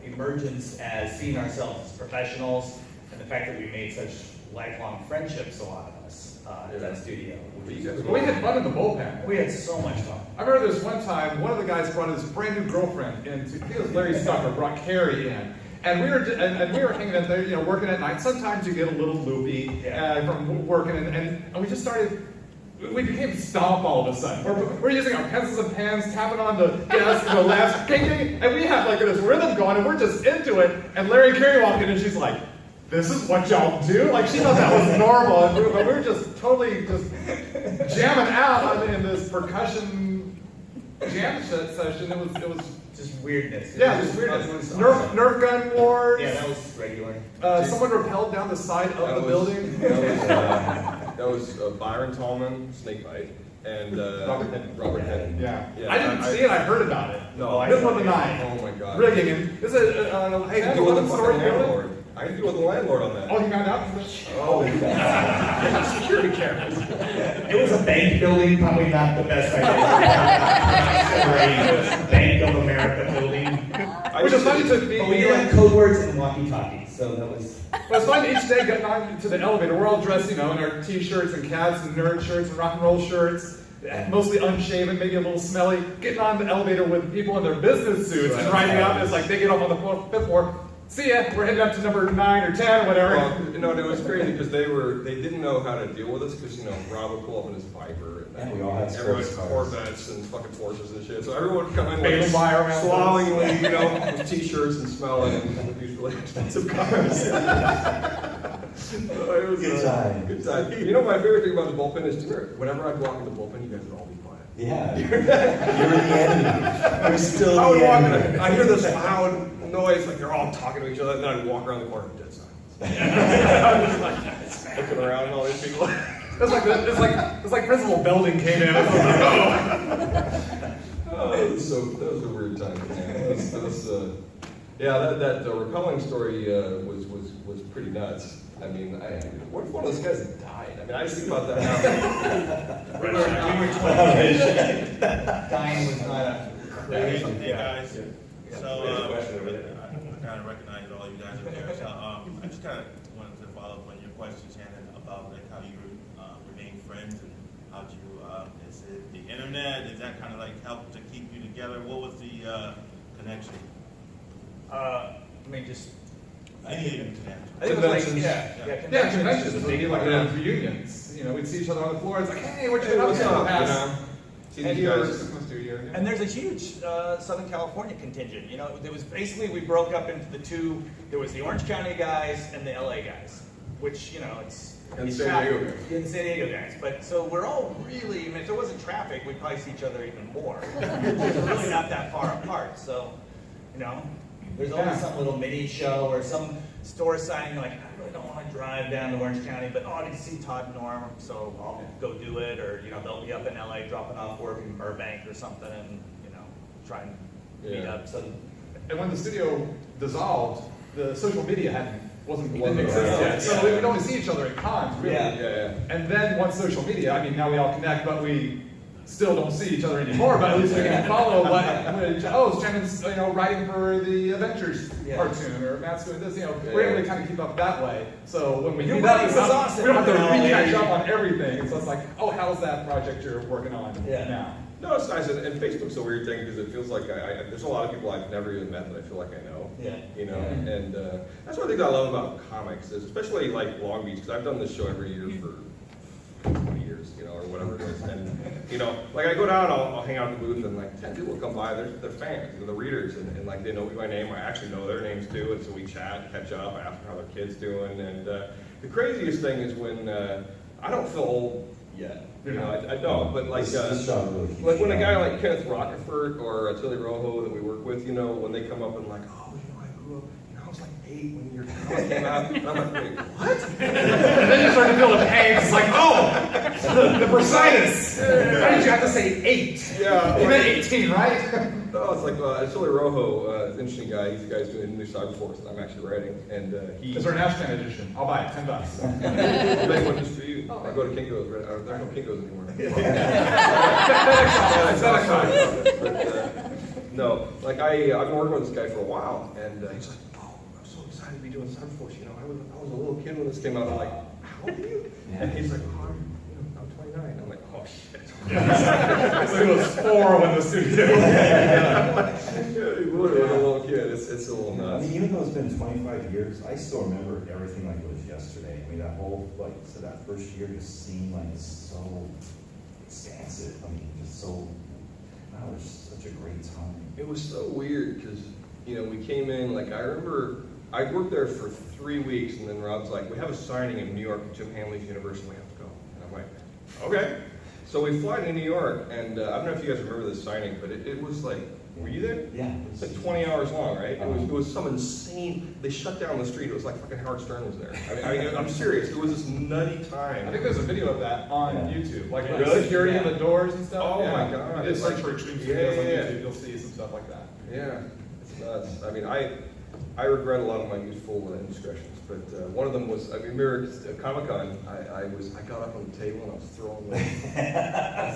emergence as seeing ourselves as professionals, and the fact that we made such lifelong friendships, a lot of us, in that studio. We had fun in the bullpen. We had so much fun. I remember this one time, one of the guys brought his brand new girlfriend in, I think it was Larry Stucker, brought Carrie in. And we were hanging out there, you know, working at night. Sometimes you get a little loopy from working, and we just started. We became stomp all of a sudden. We're using our pencils and pens, tapping on the desk and the lamps, ding, ding, and we have like this rhythm going, and we're just into it. And Larry and Carrie walk in, and she's like, "This is what y'all do?" Like she thought that was normal, and we were just totally just jamming out in this percussion jam session. It was Just weirdness. yeah, just weirdness. Nerf gun wars. Yeah, that was regular. Someone rappelled down the side of the building. That was Byron Tallman, snakebite, and Robert Denton. Yeah. Yeah, I didn't see it. I heard about it. No, I Middle saw of the it. night. Oh my god. Rigging and is it I had to deal with the story fucking landlord. I had to deal with the landlord on that. Oh, you found out? Oh, security cameras. It was a bank building, probably not the best idea. Bank of America building. Which is funny to be. But we had code words and walkie-talkies, so that was. Well, it's fun each day getting on to the elevator. We're all dressed, you know, in our t-shirts and cats and nerd shirts and rock and roll shirts, mostly unshaven, maybe a little smelly. Getting on the elevator with people in their business suits and riding up. It's like they get up on the fifth floor. See ya. We're heading up to number 9 or 10 or whatever. Well, you know, it was crazy because they didn't know how to deal with us because, you know, Rob would pull up in his Viper and we all had everyone sports had cars. Corvettes and fucking Forces and shit. So everyone would come in Bailing like by around swallowingly, you know, with t-shirts and smelling and with these really expensive cars. It was Good time. Good time. You know, my favorite thing about the bullpen is whenever I'd walk in the bullpen, you guys would all be quiet. Yeah. You're the enemy. You're still I would the walk enemy. in, I hear this loud noise, like they're all talking to each other, and then I'd walk around the corner, dead silence. I was like looking around and all these people. It's like Principal Belding came in. Oh, that was a weird time, man. That repelling story was pretty nuts. I mean, what if one of those guys had died? I mean, I just think about that now. Dying was not a crazy. Hey guys, so There's a question over there. I kind of recognize all you guys are there. So I just kind of wanted to follow up on your question, Shannon, about like how you remain friends and how you is it the internet? Is that kind of like help to keep you together? What was the connection? I mean, just. Any connection? I think it was like, Conventions. Yeah, conventions would be like reunions. You know, we'd see each other on the floor. It's like, hey, what you Hey, up what's to? up? You Past know, see 10 these years guys. in the studio. Yeah. And there's a huge Southern California contingent. You know, it was basically we broke up into the two. There was the Orange County guys and the LA guys, which you know And it's San Diego guys. And San Diego guys. But so we're all really. I mean, if there wasn't traffic, we'd probably see each other even more. We're really not that far apart. So, you know, there's always some little mini show or some store signing. Like, I really don't want to drive down to Orange County, but I can see Todd and Norm, so I'll go do it. Or you know, they'll be up in LA dropping off work in Burbank or something, and you know, try and meet Yeah. up. So And when the studio dissolved, the social media didn't Wasn't exist around. yet. So we'd only see each other at cons, really. Yeah. Yeah. And then once social media, I mean, now we all connect, but we still don't see each other anymore. But at least we can follow what. Oh, Shannon's writing for the Avengers cartoon, or Matt's doing this. We're able to kind of keep up that way. So when we Your do that, writing was awesome. we don't have to No, re-catch yeah. up on everything. So it's like, oh, how's that project you're working on now? No, it's nice, and Facebook's a weird thing because it feels like there's a lot of people I've never even met that I feel like I know. Yeah. You know, and that's one thing I love about comics, is especially like Long Beach, because I've done this show every year for 20 years, or whatever it is. And like I go down, I'll hang out in the booth, and like 10 people come by, they're fans, they're the readers, and like they know me by name. I actually know their names too, and so we chat, catch up, I ask them how their kid's doing, and the craziest thing is when I don't feel old yet. I don't, but like, This job really keeps like when you a guy young. like Kenneth Rockefeller or Tilly Rojo that we work with, when they come up and like, oh, I grew up, I was like 8 when your comic came out, and I'm like, wait, what? And then you start to feel the pain. It's like, oh, the bursitis. Why did you have to say 8? Yeah. You meant 18, right? No, it's like Tilly Rojo, an interesting guy. He's the guy who's doing the new Cyberforce that I'm actually writing, and he. Is there an Ashcan edition? I'll buy it, $10. I'll make one just for you. I go to Kinko's. Right? There's no Kinko's anymore. But, no, like I've been working with this guy for a while, and he's like, "Oh, I'm so excited to be doing Cyberforce. I was a little kid when this came out. I'm like, how old are you?" And he's like, "Oh, I'm 29." I'm like, "Oh shit." So he was 4 when the studio. Yeah, he literally was a little kid. kid, it's a little I nuts. mean, even though it's been 25 years, I still remember everything like it was yesterday. I mean, that whole, like, so that first year just seemed like so expansive. I mean, just so, wow, it was such a great time. It was so weird because, we came in, like, I remember, I worked there for 3 weeks, and then Rob's like, we have a signing in New York at Jim Hanley's University, we have to go. And I'm like, okay. So we fly to New York, and I don't know if you guys remember this signing, but it was like, were you there? Yeah. It's like 20 hours long, right? It was some insane, they shut down the street, it was like fucking Howard Stern was there. I mean, I'm serious, it was this nutty time. I think there's a video of that on Yeah. YouTube, like Really? security in the doors and stuff. Oh Yeah. my God. You just search for extreme studios on Yeah. YouTube, you'll see some stuff like that. Yeah, it's nuts. I mean, I regret a lot of my youthful indiscretions, but one of them was, I remember at Comic-Con, I got up on the table and I was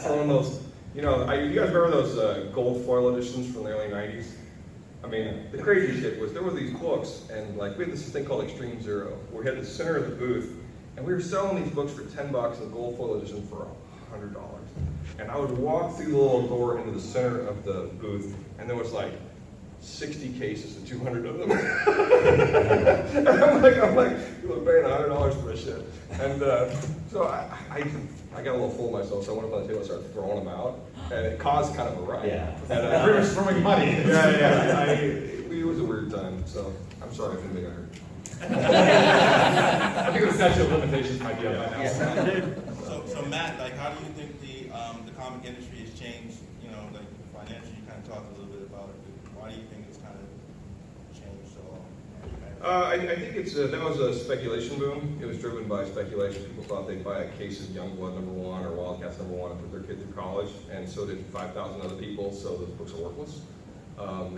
throwing those, you guys remember those gold foil editions from the early 90s? I mean, the crazy shit was there were these books, and like we had this thing called Extreme Zero, where we had the center of the booth, and we were selling these books for $10 and the gold foil edition for $100. And I would walk through the little door into the center of the booth, and there was like 60 cases and 200 of them. And I'm like, people are paying $100 for this shit. And so I got a little full of myself, so I went up on the table and started throwing them out, and it caused kind of a riot. Yeah. And, Pretty much throwing money. it was a weird time, so I'm sorry if anybody got hurt. I think the statute of limitations might be up by now. So Matt, like, how do you think the comic industry has changed? Like financially, you kind of talked a little bit about it. But why do you think it's kind of changed so long? I think that was a speculation boom. It was driven by speculation. People thought they'd buy a case of Youngblood #1 or Wildcats #1 and put their kid through college, and so did 5,000 other people, so those books are worthless.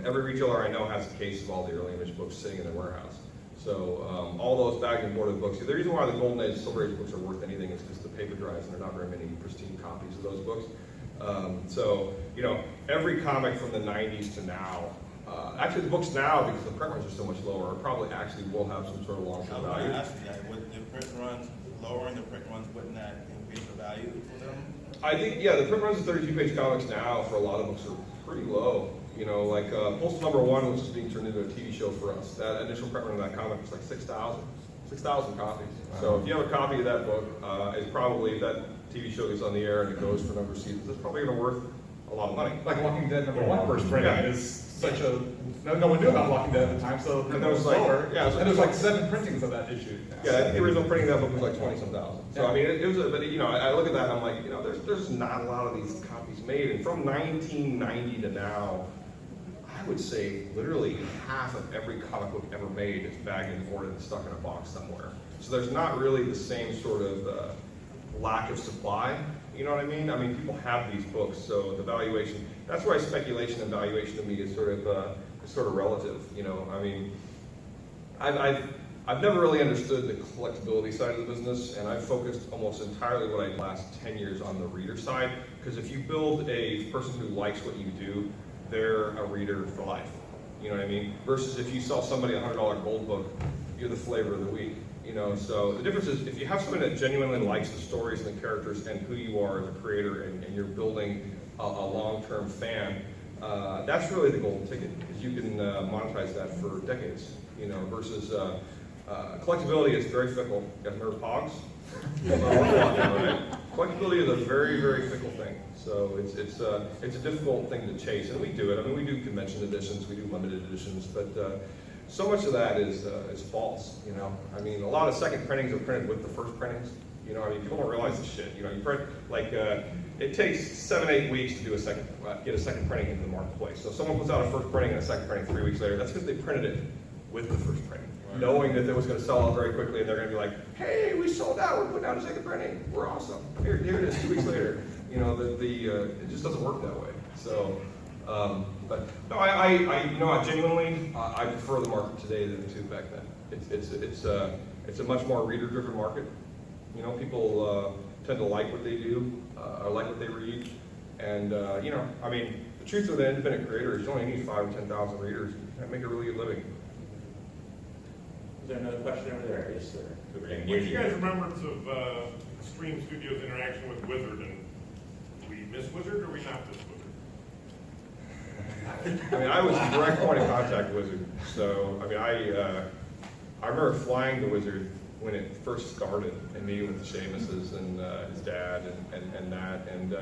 Every retailer I know has a case of all the early image books sitting in their warehouse. So all those bagged and boarded books, the reason why the Golden Age, Silver Age books are worth anything is because the paper dries and there are not very many pristine copies of those books. Every comic from the 90s to now, actually the books now, because the print runs are so much lower, probably actually will have some sort of I long-term was going value. to ask you, like, would the print runs, lowering the print runs, wouldn't that increase the value for them? I think, the print runs of 32-page comics now for a lot of books are pretty low. Like Postal #1, which is being turned into a TV show for us, that initial print run of that comic was like 6,000 copies. So if you have a copy of that book, it's probably, if that TV show gets on the air and it goes for a number of seasons, it's probably going to worth a lot of money. Like Walking Dead #1 first printing is such a, no one knew about Walking Dead at the time, so And it was like- lower. yeah, it was like- And there's like 7 printings of that issue. Yeah, I think the original printing of that book was like 20-some thousand. So Yeah. I mean, it was, but I look at that and I'm like, there's not a lot of these copies made, and from 1990 to now, I would say literally half of every comic book ever made is bagged and boarded and stuck in a box somewhere. So there's not really the same sort of lack of supply. You know what I mean? I mean, people have these books, so the valuation. That's why speculation and valuation to me is sort of relative. I mean, I've never really understood the collectability side of the business, and I've focused almost entirely what I did last 10 years on the reader side. Because if you build a person who likes what you do, they're a reader for life. You know what I mean? Versus if you sell somebody a $100 gold book, you're the flavor of the week. So the difference is if you have somebody that genuinely likes the stories and the characters and who you are as a creator, and you're building a long-term fan, that's really the golden ticket, because you can monetize that for decades. Versus collectability is very fickle. You guys remember Pogs? Right? Collectability is a very, very fickle thing. So it's a difficult thing to chase, and we do it. I mean, we do convention editions, we do limited editions, but so much of that is false. I mean, a lot of second printings are printed with the first printings. I mean, people don't realize this shit. You print like it takes 7-8 weeks to do get a second printing into the marketplace. So if someone puts out a first printing and a second printing 3 weeks later, that's because they printed it with the first printing, knowing that it was going to sell out very quickly, and they're going to be like, "Hey, we sold out. We're putting out a second printing. We're awesome. Here it is. 2 weeks later." It just doesn't work that way. So, but no, I genuinely I prefer the market today than to back then. It's a much more reader-driven market. People tend to like what they do, or like what they read, and I mean, the truth of the independent creator is you only need 5,000 or 10,000 readers and make a really good living. Is there another question over there? Yes, sir. What do you guys remembrance of Stream Studios' interaction with Wizard? And do we miss Wizard or we not miss Wizard? I mean, I was the direct point of contact with Wizard. So, I mean, I remember flying to Wizard when it first started and meeting with the Seamuses and his dad and that. And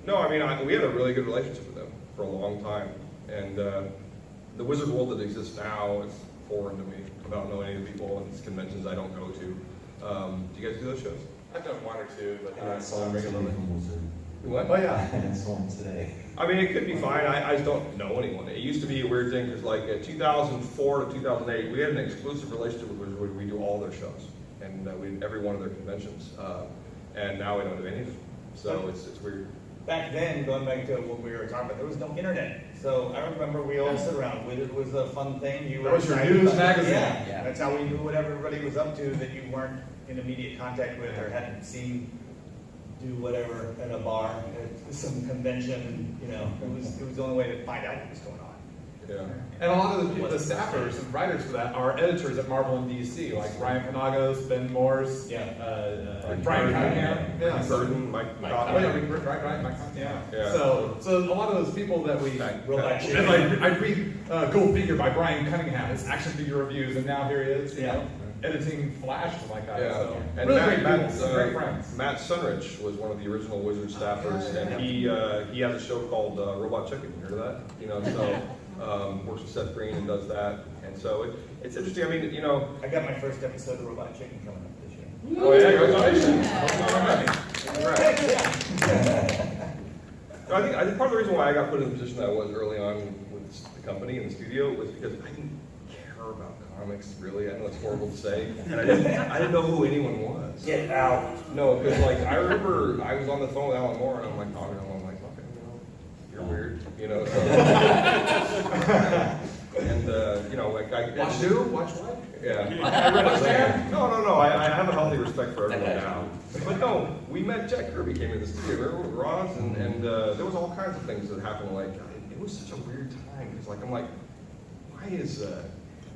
no, I mean, we had a really good relationship with them for a long time. And the Wizard world that exists now is foreign to me. I don't know any of the people in these conventions I don't go to. Do you guys do those shows? I've done one or two, but I saw him regularly. today. What? Oh, yeah. I saw him today. I mean, it could be fine. I just don't know anyone. It used to be a weird thing because, like, 2004 to 2008, we had an exclusive relationship with Wizard where we do all their shows and we every one of their conventions. And now we don't do any of them. So it's weird. Back then, going back to what we were talking about, there was no internet. So I remember we all sit around. It was a fun thing. You That were was your excited news about it. magazine. Yeah, that's how we knew what everybody was up to that you weren't in immediate contact with or hadn't seen do whatever at a bar at some convention. And, it was the only way to find out what was going on. Yeah. And a lot of the people, the staffers and writers for that are editors at Marvel and DC, like Ryan Panagos, Ben Morse, Brian Cunningham. Yeah, so, Burton, Mike oh, Kaufman. yeah, right, Mike Cunningham. Yeah. So a lot of those people that we, Robot Chicken. and like I read Go Figure by Brian Cunningham, his action figure reviews, and now here he is, you know, editing Flash and like that. Yeah, So and really Matt, great people, some great friends. Matt Sunrich was one of the original Wizard staffers, and he has a show called Robot Chicken. You heard of that? You know, so works with Seth Green and does that, and so it's interesting. I mean, you know. I got my first episode of Robot Chicken coming up this year. Oh yeah, congratulations! No, I think part of the reason why I got put in the position that I was early on with the company and the studio was because I didn't care about comics really. I know it's horrible to say, and I didn't know who anyone was. Get out. No, because like I remember I was on the phone with Alan Moore and I'm like talking to him, I'm like, okay, you're weird, so. And like I Watch who? Watch what? yeah. No. I have a healthy respect for everyone now. But no, we met Jack Kirby came in the studio. Remember with Roz and there was all kinds of things that happened. Like it was such a weird time because like I'm like, why is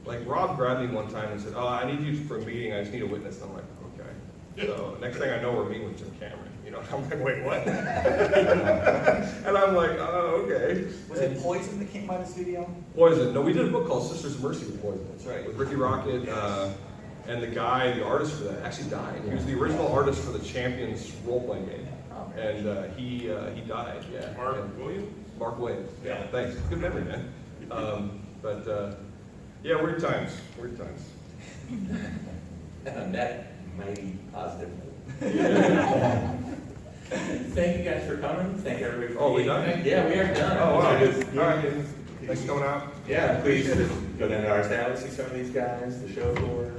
like Rob grabbed me one time and said, "Oh, I need you for a meeting. I just need a witness." And I'm like, okay. So next thing I know, we're meeting with Jim Cameron. I'm like, wait, what? And I'm like, oh, okay. Was it Poison that came by the studio? Poison. No, we did a book called Sisters of Mercy with Poison. That's right. With Ricky Rocket, and the guy, the artist for that, actually died. He was the original artist for the Champions role-playing game, and he died. Yeah. Mark Williams? Mark Williams. Yeah. Thanks. Good memory, man. Yeah, weird times. Weird times. And on that mighty positive Thank you guys for coming. Thank everybody for Oh, we being done? here. Yeah, we are done. Oh, wow. So just- All right. Thanks for coming out. Yeah, please go down to our establishment, see some of these guys, the show floor.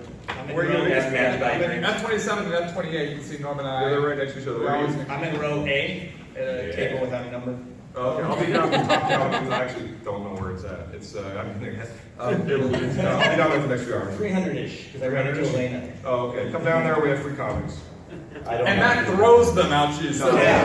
Where you Ask Matt about your at 27 and at 28, you can see Norm and I. They're right next to each other. We're always- I'm in row A, at a table without a number. Okay, I'll be down at the top down because I actually don't know where it's at. It's I'll be down there for the next few hours. 300-ish, because I ran into Elena. Oh, okay. Come down there. We have free comics. I don't And know. Matt throws them out to you. So. Yeah.